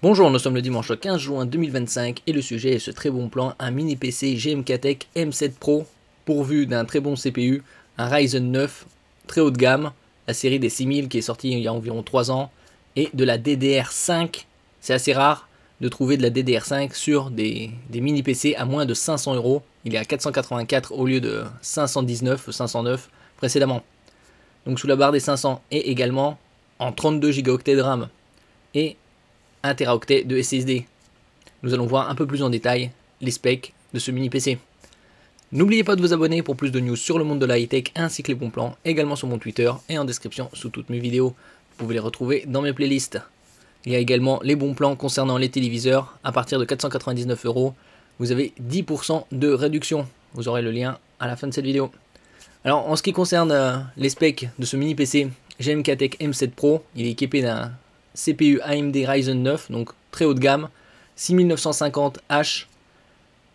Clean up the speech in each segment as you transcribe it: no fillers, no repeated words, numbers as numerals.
Bonjour, nous sommes le dimanche 15 juin 2025 et le sujet est ce très bon plan, un mini PC GMK-Tech M7 Pro pourvu d'un très bon CPU, un Ryzen 9 très haut de gamme, la série des 6000 qui est sortie il y a environ 3 ans, et de la DDR5. C'est assez rare de trouver de la DDR5 sur des mini PC à moins de 500 euros. Il est à 484 au lieu de 519, 509 précédemment. Donc sous la barre des 500 et également en 32 Go de RAM et 1 Teraoctet de SSD. Nous allons voir un peu plus en détail les specs de ce mini PC. N'oubliez pas de vous abonner pour plus de news sur le monde de la high-tech ainsi que les bons plans, également sur mon Twitter et en description sous toutes mes vidéos. Vous pouvez les retrouver dans mes playlists. Il y a également les bons plans concernant les téléviseurs. À partir de 499 euros, vous avez 10% de réduction. Vous aurez le lien à la fin de cette vidéo. Alors en ce qui concerne les specs de ce mini PC GMK-Tech M7 Pro, il est équipé d'un CPU AMD Ryzen 9, donc très haut de gamme, 6950H,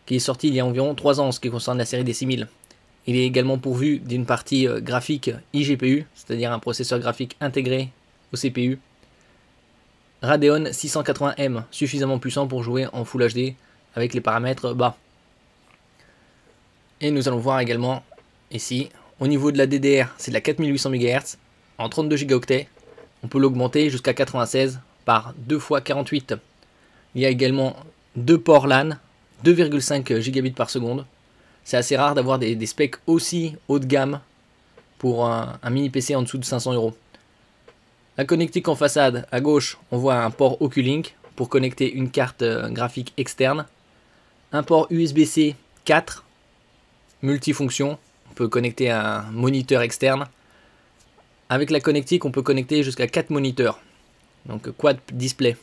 qui est sorti il y a environ 3 ans en ce qui concerne la série des 6000. Il est également pourvu d'une partie graphique iGPU, c'est-à-dire un processeur graphique intégré au CPU. Radeon 680M, suffisamment puissant pour jouer en Full HD avec les paramètres bas. Et nous allons voir également ici, au niveau de la DDR, c'est de la 4800 MHz en 32 Go. On peut l'augmenter jusqu'à 96 par 2 x 48. Il y a également 2 ports LAN, 2,5 gigabits par seconde. C'est assez rare d'avoir des specs aussi haut de gamme pour un mini PC en dessous de 500 euros. La connectique en façade, à gauche, on voit un port Oculink pour connecter une carte graphique externe. Un port USB-C 4, multifonction. On peut connecter un moniteur externe. Avec la connectique, on peut connecter jusqu'à 4 moniteurs. Donc quad display.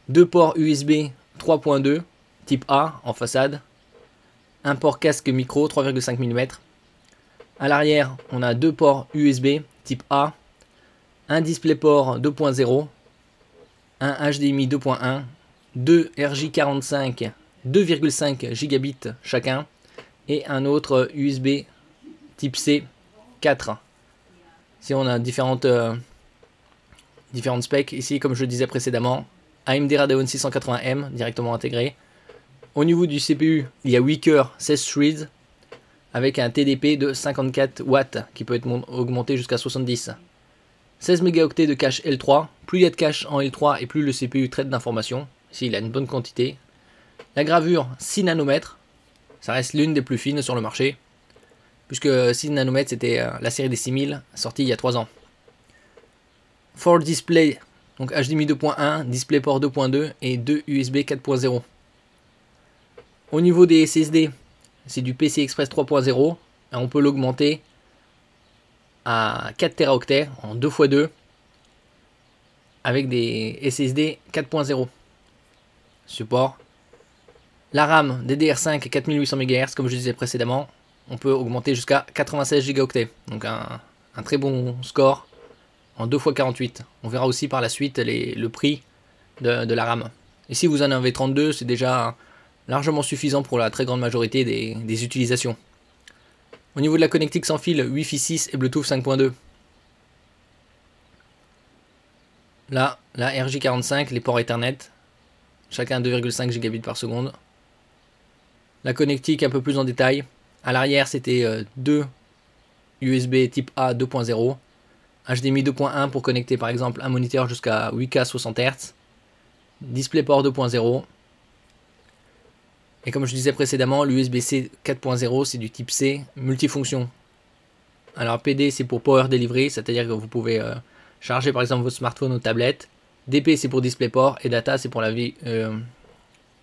2 ports USB 3.2 type A en façade. Un port casque micro 3,5 mm. À l'arrière, on a 2 ports USB type A. Un DisplayPort 2.0. Un HDMI 2.1. 2 RJ45 2,5 gigabits chacun. Et un autre USB type C 4. Si on a différentes specs, ici comme je le disais précédemment, AMD Radeon 680M directement intégré. Au niveau du CPU, il y a 8 cœurs 16 threads avec un TDP de 54 watts qui peut être augmenté jusqu'à 70. 16 mégaoctets de cache L3, plus il y a de cache en L3 et plus le CPU traite d'informations. Ici il a une bonne quantité. La gravure 6 nanomètres, ça reste l'une des plus fines sur le marché, puisque 6 nanomètres c'était la série des 6000 sortie il y a 3 ans. 4 display, donc HDMI 2.1, DisplayPort 2.2 et 2 USB 4.0. Au niveau des SSD, c'est du PCI Express 3.0, on peut l'augmenter à 4 Teraoctets en 2x2 avec des SSD 4.0 support. La RAM DDR5 4800 MHz, comme je disais précédemment, on peut augmenter jusqu'à 96 Go. Donc un très bon score en 2 x 48. On verra aussi par la suite le prix de la RAM. Et si vous en avez 32, c'est déjà largement suffisant pour la très grande majorité des utilisations. Au niveau de la connectique sans fil, Wi-Fi 6 et Bluetooth 5.2. Là, la RJ45, les ports Ethernet, chacun 2,5 gigabits par seconde. La connectique un peu plus en détail. À l'arrière, c'était 2 USB type A 2.0. HDMI 2.1 pour connecter par exemple un moniteur jusqu'à 8K 60 Hz. DisplayPort 2.0. Et comme je disais précédemment, l'USB-C 4.0 c'est du type C multifonction. Alors PD c'est pour Power Delivery, c'est-à-dire que vous pouvez charger par exemple votre smartphone ou tablette. DP c'est pour DisplayPort et Data c'est pour la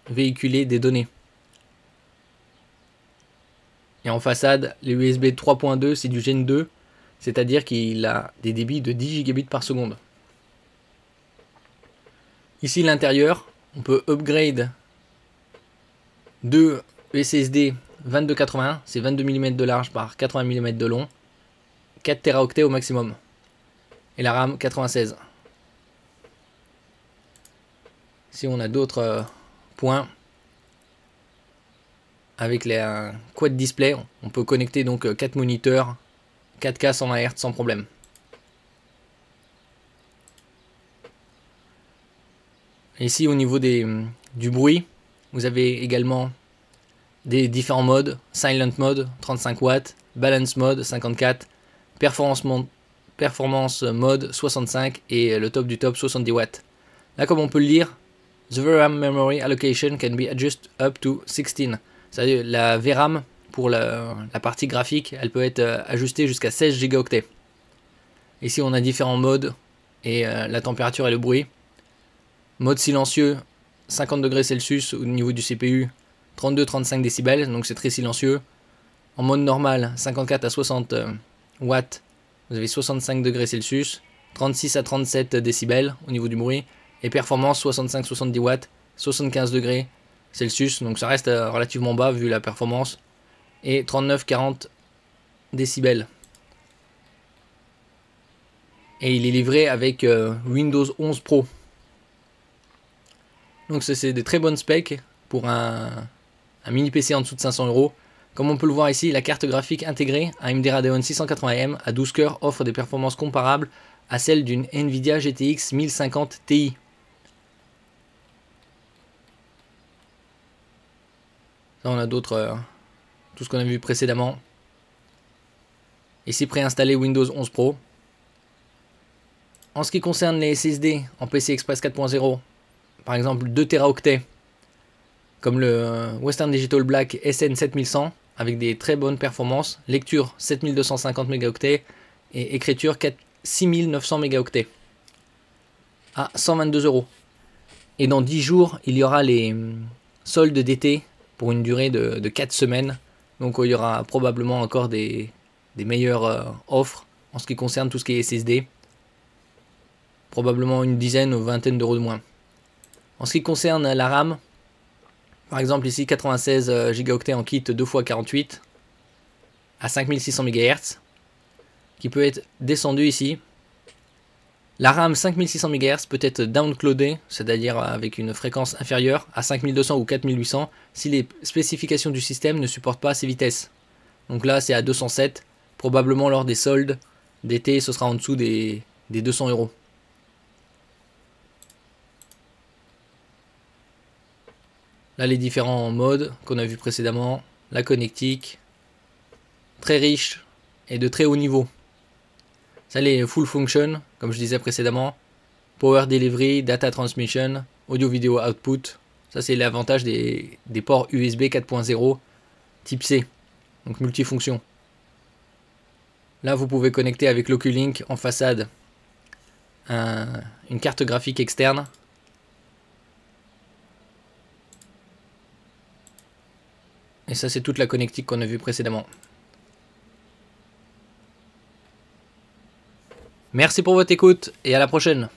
véhiculer des données. Et en façade, les USB 3.2 c'est du Gen 2, c'est-à-dire qu'il a des débits de 10 gigabits par seconde. Ici l'intérieur, on peut upgrade 2 SSD 2280, c'est 22 mm de large par 80 mm de long, 4 Teraoctets au maximum. Et la RAM 96. Si on a d'autres points, avec les quad display, on peut connecter donc 4 moniteurs 4K 120 Hz sans problème. Ici au niveau du bruit, vous avez également des différents modes. Silent mode 35 watts, balance mode 54, performance mode 65 et le top du top 70 watts. Là comme on peut le lire, the VRAM memory allocation can be adjusted up to 16. C'est-à-dire la VRAM pour la partie graphique, elle peut être ajustée jusqu'à 16 Go. Ici on a différents modes et la température et le bruit. Mode silencieux 50 degrés Celsius au niveau du CPU, 32-35 décibels, donc c'est très silencieux. En mode normal 54 à 60 watts, vous avez 65 degrés Celsius, 36 à 37 décibels au niveau du bruit. Et performance 65-70 watts, 75 degrés Celsius, donc ça reste relativement bas vu la performance. Et 39-40 décibels. Et il est livré avec Windows 11 Pro. Donc c'est des très bonnes specs pour un mini PC en dessous de 500 €. Comme on peut le voir ici, la carte graphique intégrée AMD Radeon 680M à 12 cœurs offre des performances comparables à celles d'une Nvidia GTX 1050 Ti. Là on a d'autres, tout ce qu'on a vu précédemment. Ici préinstallé Windows 11 Pro. En ce qui concerne les SSD en PCI Express 4.0, par exemple 2 Teraoctets, comme le Western Digital Black SN7100, avec des très bonnes performances, lecture 7250 mégaoctets et écriture 6900 mégaoctets à 122 €. Et dans 10 jours, il y aura les soldes d'été pour une durée de 4 semaines. Donc il y aura probablement encore des meilleures offres en ce qui concerne tout ce qui est SSD. Probablement une dizaine ou vingtaine d'euros de moins. En ce qui concerne la RAM, par exemple ici 96 Go en kit 2x48 à 5600 MHz qui peut être descendu ici. La RAM 5600 MHz peut être downcloadée, c'est-à-dire avec une fréquence inférieure à 5200 ou 4800 si les spécifications du système ne supportent pas ces vitesses. Donc là c'est à 207, probablement lors des soldes d'été ce sera en dessous des 200 €. Là les différents modes qu'on a vu précédemment, la connectique, très riche et de très haut niveau. Ça les full function, comme je disais précédemment, power delivery, data transmission, audio video output. Ça c'est l'avantage des ports USB 4.0 type C, donc multifonction. Là vous pouvez connecter avec l'Oculink en façade une carte graphique externe. Et ça c'est toute la connectique qu'on a vue précédemment. Merci pour votre écoute et à la prochaine.